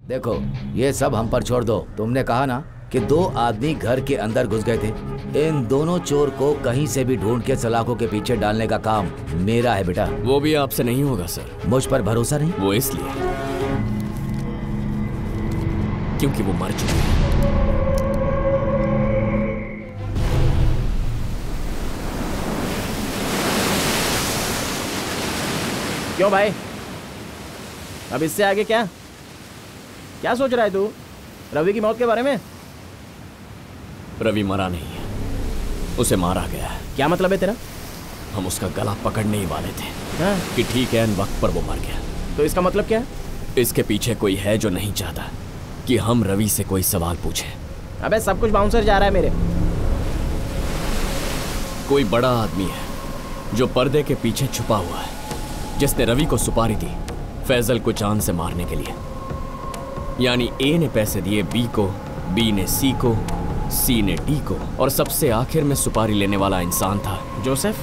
देखो ये सब हम पर छोड़ दो। तुमने कहा ना कि 2 आदमी घर के अंदर घुस गए थे। इन दोनों चोर को कहीं से भी ढूंढ के सलाखों के पीछे डालने का काम मेरा है बेटा। वो भी आपसे नहीं होगा सर। मुझ पर भरोसा नहीं? वो इसलिए क्योंकि वो मर चुके हैं। क्यों भाई, अब इससे आगे क्या क्या सोच रहा है तू रवि की मौत के बारे में? रवि मरा नहीं है, उसे मारा गया है। क्या मतलब है तेरा? हम उसका गला पकड़ने ही वाले थे हाँ? कि ठीक है इन वक्त पर वो मर गया। तो इसका मतलब क्या है? इसके पीछे कोई है जो नहीं चाहता कि हम रवि से कोई सवाल पूछें। अबे सब कुछ बाउंसर जा रहा है मेरे। कोई बड़ा आदमी है जो पर्दे के पीछे छुपा हुआ है, जिसने रवि को सुपारी दी फैजल को चांद से मारने के लिए। यानी ए ने पैसे दिए बी को, बी ने सी को, सी ने डी को, और सबसे आखिर में सुपारी लेने वाला इंसान था जोसेफ।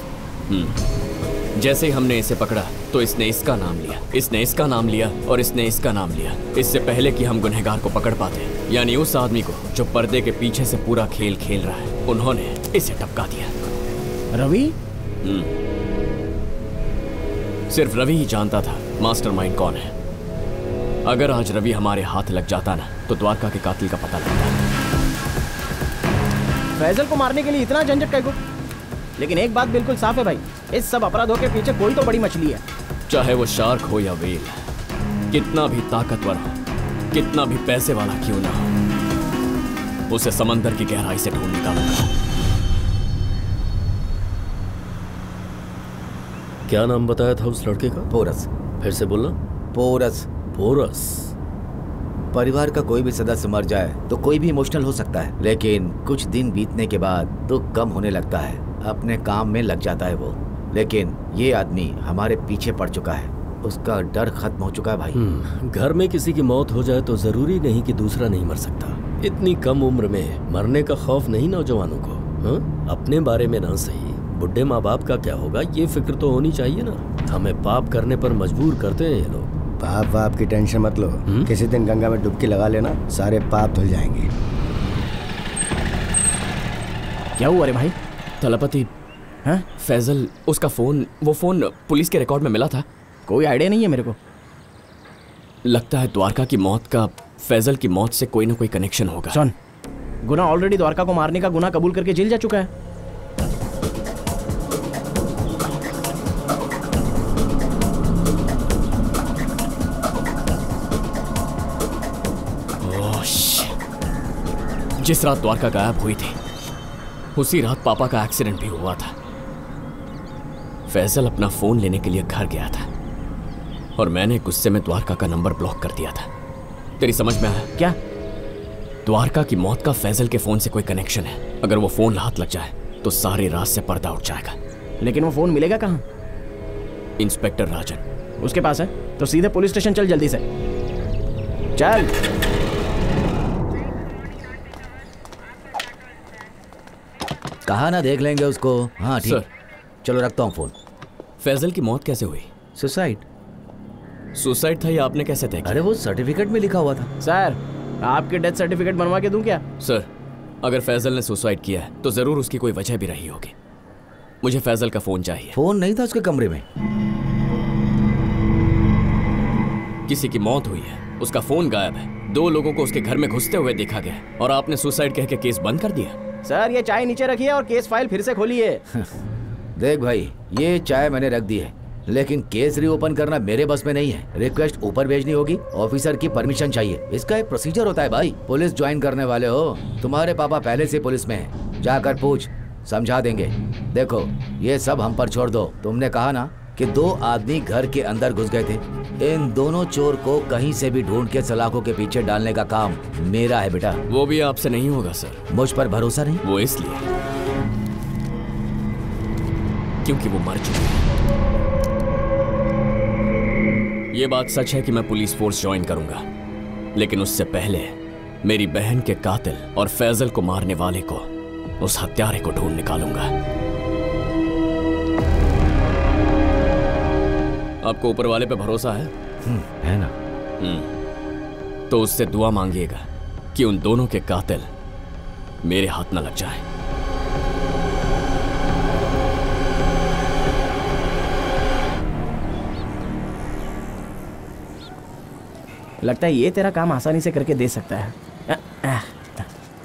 जैसे ही हमने इसे पकड़ा तो इसने इसका नाम लिया, इसने इसका नाम लिया और इसने इसका नाम लिया, इससे पहले कि हम गुनहगार को पकड़ पाते। यानी उस आदमी को जो पर्दे के पीछे से पूरा खेल खेल रहा है, उन्होंने इसे टपका दिया। रवि? सिर्फ रवि ही जानता था मास्टरमाइंड कौन है। अगर आज रवि हमारे हाथ लग जाता ना तो द्वारका के कातिल का पता लगता। फैजल को मारने के लिए इतना झंझट कैको? लेकिन एक बात बिल्कुल साफ है भाई, इस सब अपराधों के पीछे कोई तो बड़ी मछली है। चाहे वो शार्क हो या व्हेल, कितना भी ताकतवर हो, कितना भी पैसे वाला क्यों ना हो, उसे समंदर की गहराई से ढूंढ निकालूंगा। क्या नाम बताया था उस लड़के का? पोरस। फिर से बोलना। पोरस। पोरस। परिवार का कोई भी सदस्य मर जाए तो कोई भी इमोशनल हो सकता है, लेकिन कुछ दिन बीतने के बाद दुख कम होने लगता है, अपने काम में लग जाता है वो। लेकिन ये आदमी हमारे पीछे पड़ चुका है, उसका डर खत्म हो चुका है भाई। घर में किसी की मौत हो जाए तो जरूरी नहीं कि दूसरा नहीं मर सकता। इतनी कम उम्र में मरने का खौफ नहीं नौजवानों को। हाँ? अपने बारे में ना सही, बुढ़े माँ बाप का क्या होगा ये फिक्र तो होनी चाहिए ना। हमें पाप करने पर मजबूर करते हैं ये लोग। पाप वाप की टेंशन मत लो, किसी दिन गंगा में डुबकी लगा लेना, सारे पाप धुल जाएंगे। क्या हुआ रे भाई? थलपति, हाँ? फैजल, उसका वो फोन पुलिस के रिकॉर्ड में मिला था। कोई आइडिया नहीं है मेरे को। लगता है द्वारका की मौत का फैजल की मौत से कोई ना कोई कनेक्शन होगा। सुन, गुना ऑलरेडी द्वारका को मारने का गुनाह कबूल करके जेल जा चुका है। जिस रात द्वारका गायब हुई थी उसी रात पापा का एक्सीडेंट भी हुआ था। फैजल अपना फोन लेने के लिए घर गया था और मैंने गुस्से में द्वारका का नंबर ब्लॉक कर दिया था। तेरी समझ में आया? क्या? द्वारका की मौत का फैजल के फोन से कोई कनेक्शन है। अगर वो फोन हाथ लग जाए तो सारी रात से पर्दा उठ जाएगा। लेकिन वो फोन मिलेगा कहाँ? इंस्पेक्टर राजन उसके पास है तो सीधे पुलिस स्टेशन चल, जल्दी से चल। कहा ना देख लेंगे उसको। हाँ ठीक, चलो रखता हूँ फोन। फैजल की मौत कैसे हुई? सुसाइड। सुसाइड था या आपने कैसे तय किया? अरे वो सर्टिफिकेट में लिखा हुआ था। सर, आपके डेथ सर्टिफिकेट बनवा के दूं क्या? सर, अगर फैजल ने सुसाइड किया है तो जरूर उसकी कोई वजह भी रही होगी। मुझे फैजल का फोन चाहिए। फोन नहीं था उसके कमरे में। किसी की मौत हुई है, उसका फोन गायब है, 2 लोगों को उसके घर में घुसते हुए देखा गया और आपने सुसाइड कह के केस बंद कर दिया। सर, ये चाय नीचे रखिए और केस फाइल फिर से खोलिए। देख भाई, ये चाय मैंने रख दी है, लेकिन केस रीओपन करना मेरे बस में नहीं है। रिक्वेस्ट ऊपर भेजनी होगी, ऑफिसर की परमिशन चाहिए। इसका एक प्रोसीजर होता है भाई। पुलिस ज्वाइन करने वाले हो, तुम्हारे पापा पहले से पुलिस में है, जाकर पूछ, समझा देंगे। देखो ये सब हम पर छोड़ दो। तुमने कहा ना कि 2 आदमी घर के अंदर घुस गए थे। इन दोनों चोर को कहीं से भी ढूंढ के सलाखों के पीछे डालने का काम मेरा है बेटा। वो भी आपसे नहीं होगा सर। मुझ पर भरोसा नहीं? वो इसलिए क्योंकि वो मर चुके हैं। ये बात सच है कि मैं पुलिस फोर्स ज्वाइन करूंगा, लेकिन उससे पहले मेरी बहन के कातिल और फैजल को मारने वाले को, उस हत्यारे को ढूंढ निकालूंगा। आपको ऊपर वाले पे भरोसा है? है ना। तो उससे दुआ मांगिएगा कि उन दोनों के कातिल मेरे हाथ न लग जाए। लगता है ये तेरा काम आसानी से करके दे सकता है।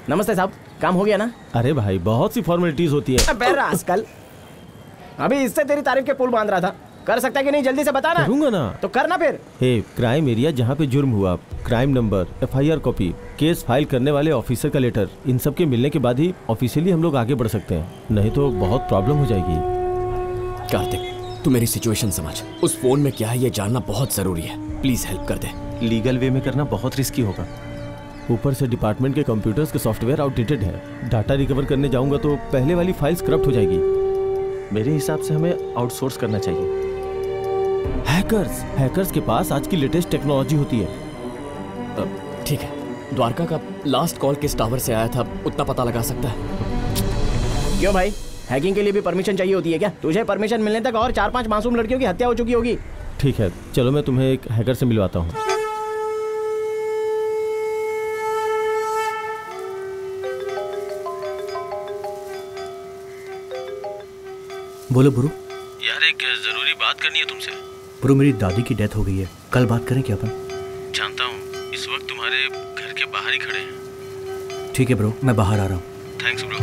नमस्ते साहब, काम हो गया ना? अरे भाई बहुत सी फॉर्मेलिटीज होती है। आजकल अभी इससे तेरी तारीफ के पुल बांध रहा था। कर सकता है कि नहीं, जल्दी से बता ना। करूंगा ना। तो करना फिर। हे, क्राइम एरिया जहाँ पे जुर्म हुआ, crime number, FIR copy, case file करने वाले ऑफिसर का लेटर, इन सब के मिलने के बाद ही ऑफिशियली हम लोग आगे बढ़ सकते हैं, नहीं तो बहुत प्रॉब्लम हो जाएगी। कार्तिक, तू मेरी सिचुएशन समझ। उस फोन में क्या है ये जानना बहुत जरूरी है। प्लीज हेल्प कर दे। लीगल वे में करना बहुत रिस्की होगा। ऊपर से डिपार्टमेंट के कंप्यूटर्स के सॉफ्टवेयर आउटडेटेड है। डाटा रिकवर करने जाऊंगा तो पहले वाली फाइल्स करप्ट हो जाएगी। मेरे हिसाब से हमें आउटसोर्स करना चाहिए। हैकर्स के पास आज की लेटेस्ट टेक्नोलॉजी होती है। ठीक है, द्वारका का लास्ट कॉल किस टावर से आया था उतना पता लगा सकता है? क्यों भाई, हैकिंग के लिए भी परमिशन चाहिए होती है क्या? तुझे परमिशन मिलने तक और 4-5 मासूम लड़कियों की हत्या हो चुकी होगी। ठीक है, चलो मैं तुम्हें एक हैकर से मिलवाता हूँ। बोलो ब्रो। यार एक जरूरी बात करनी है तुमसे। ब्रो, मेरी दादी की डेथ हो गई है, कल बात करें क्या अपन? जानता हूँ इस वक्त तुम्हारे घर के बाहर ही खड़े हैं। ठीक है ब्रो, मैं बाहर आ रहा हूँ। Thanks bro.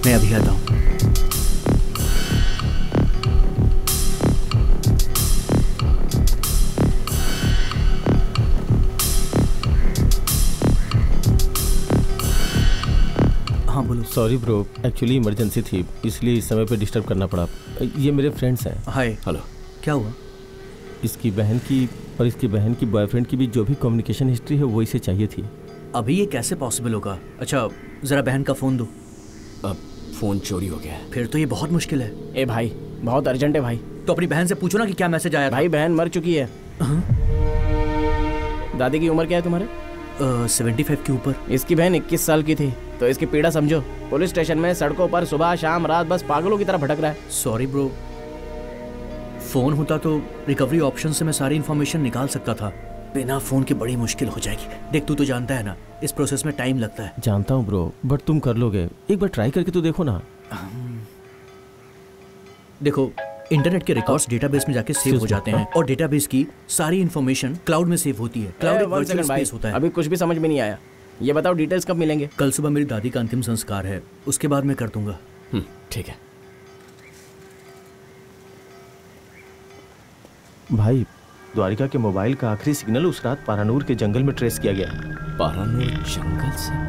मैं अभी आता हूँ। हाँ बोलो। सॉरी ब्रो, एक्चुअली इमरजेंसी थी इसलिए इस समय पे डिस्टर्ब करना पड़ा। ये मेरे फ्रेंड्स हैं। हाय। हेलो। क्या हुआ? इसकी बहन की और इसकी बहन की बॉयफ्रेंड की भी जो भी कम्युनिकेशन हिस्ट्री है वो इसे चाहिए थी। अभी ये कैसे पॉसिबल होगा? अच्छा जरा बहन का फोन दो। अब फोन चोरी हो गया है। फिर तो ये बहुत मुश्किल है। ए भाई, बहुत अर्जेंट है भाई। तो अपनी बहन से पूछो ना कि क्या मैसेज आया था। भाई बहन मर चुकी है। दादी की उम्र क्या है तुम्हारे? 75 के ऊपर। इसकी बहन 21 साल की थी, तो इसकी पीड़ा समझो। पुलिस स्टेशन में सड़कों पर सुबह शाम रात बस पागलों की तरह भटक रहा है। सॉरी ब्रो, फोन होता तो रिकवरी ऑप्शन से मैं सारी इन्फॉर्मेशन निकाल सकता था। बिना फोन के बड़ी मुश्किल हो जाएगी। देख तू तो जानता है ना, इस प्रोसेस में टाइम लगता है। जानता हूँ ब्रो, बट तुम कर लोगे। एक बार ट्राई करके तो देखो ना। देखो, इंटरनेट के रिकॉर्ड्स डेटाबेस में जाके सेव हो जाते हैं और डेटाबेस की सारी इन्फॉर्मेशन क्लाउड में सेव होती है। क्लाउड एक वर्चुअल स्पेस होता है। अभी कुछ भी समझ में नहीं आया। ये बताओ डिटेल्स कब मिलेंगे? कल सुबह मेरी दादी का अंतिम संस्कार है, उसके बाद मैं कर दूंगा। ठीक है भाई, द्वारिका के मोबाइल का आखिरी सिग्नल उस रात पारानूर के जंगल में ट्रेस किया गया। पारानूर जंगल से?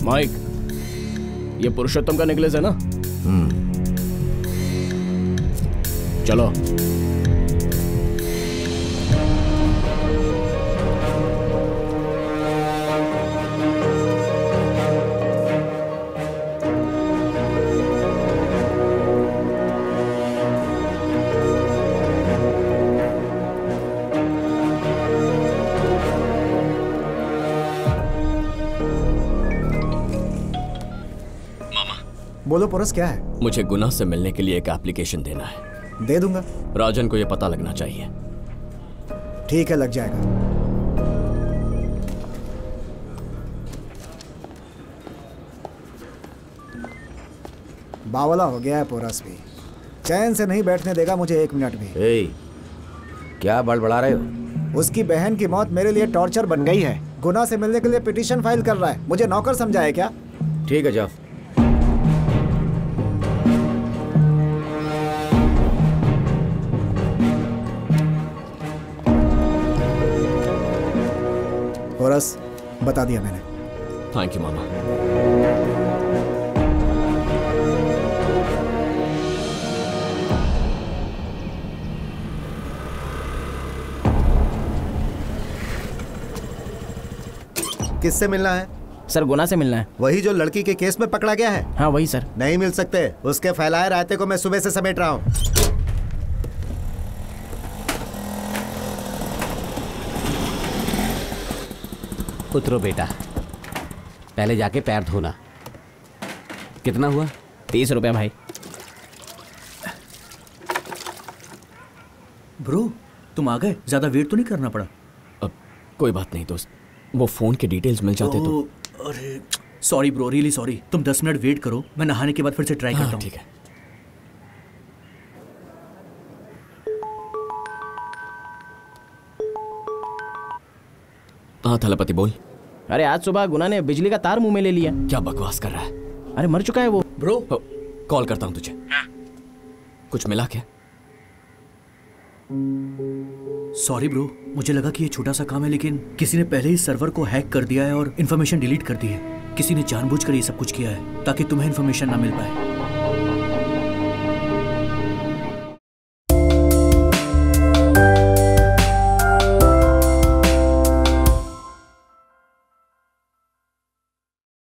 माइक, ये पुरुषोत्तम का नेकलेस है ना? चलो। बोलो पोरस, क्या है? मुझे गुना से मिलने के लिए एक एप्लीकेशन देना है। दे दूंगा। राजन को यह पता लगना चाहिए। ठीक है, लग जाएगा। बावला हो गया है पोरस भी, चैन से नहीं बैठने देगा मुझे एक मिनट भी। क्या बड़बड़ा रहे हो? उसकी बहन की मौत मेरे लिए टॉर्चर बन गई है। गुना से मिलने के लिए पिटीशन फाइल कर रहा है। मुझे नौकर समझा है क्या? ठीक है जाओ। पोरस, बता दिया मैंने। थैंक यू मामा। किससे मिलना है? सर गुना से मिलना है। वही जो लड़की के केस में पकड़ा गया है? हाँ वही सर। नहीं मिल सकते, उसके फैलाए रायते को मैं सुबह से समेट रहा हूँ। उतरो बेटा, पहले जाके पैर धोना। कितना हुआ? 30 रुपये भाई। ब्रो तुम आ गए, ज्यादा वेट तो नहीं करना पड़ा? अब कोई बात नहीं दोस्त, वो फोन के डिटेल्स मिल जाते तो। अरे सॉरी ब्रो, रियली सॉरी। तुम 10 मिनट वेट करो, मैं नहाने के बाद फिर से ट्राई करता हूँ। ठीक है। हाँ थलपति बोल। अरे आज सुबह गुना ने बिजली का तार मुंह में ले लिया। क्या बकवास कर रहा है? अरे मर चुका है वो। ब्रो कॉल करता हूँ तुझे। कुछ मिला क्या? सॉरी ब्रो, मुझे लगा कि ये छोटा सा काम है, लेकिन किसी ने पहले ही सर्वर को हैक कर दिया है और इन्फॉर्मेशन डिलीट कर दी है। किसी ने जानबूझकर ये सब कुछ किया है ताकि तुम्हें इन्फॉर्मेशन ना मिल पाए।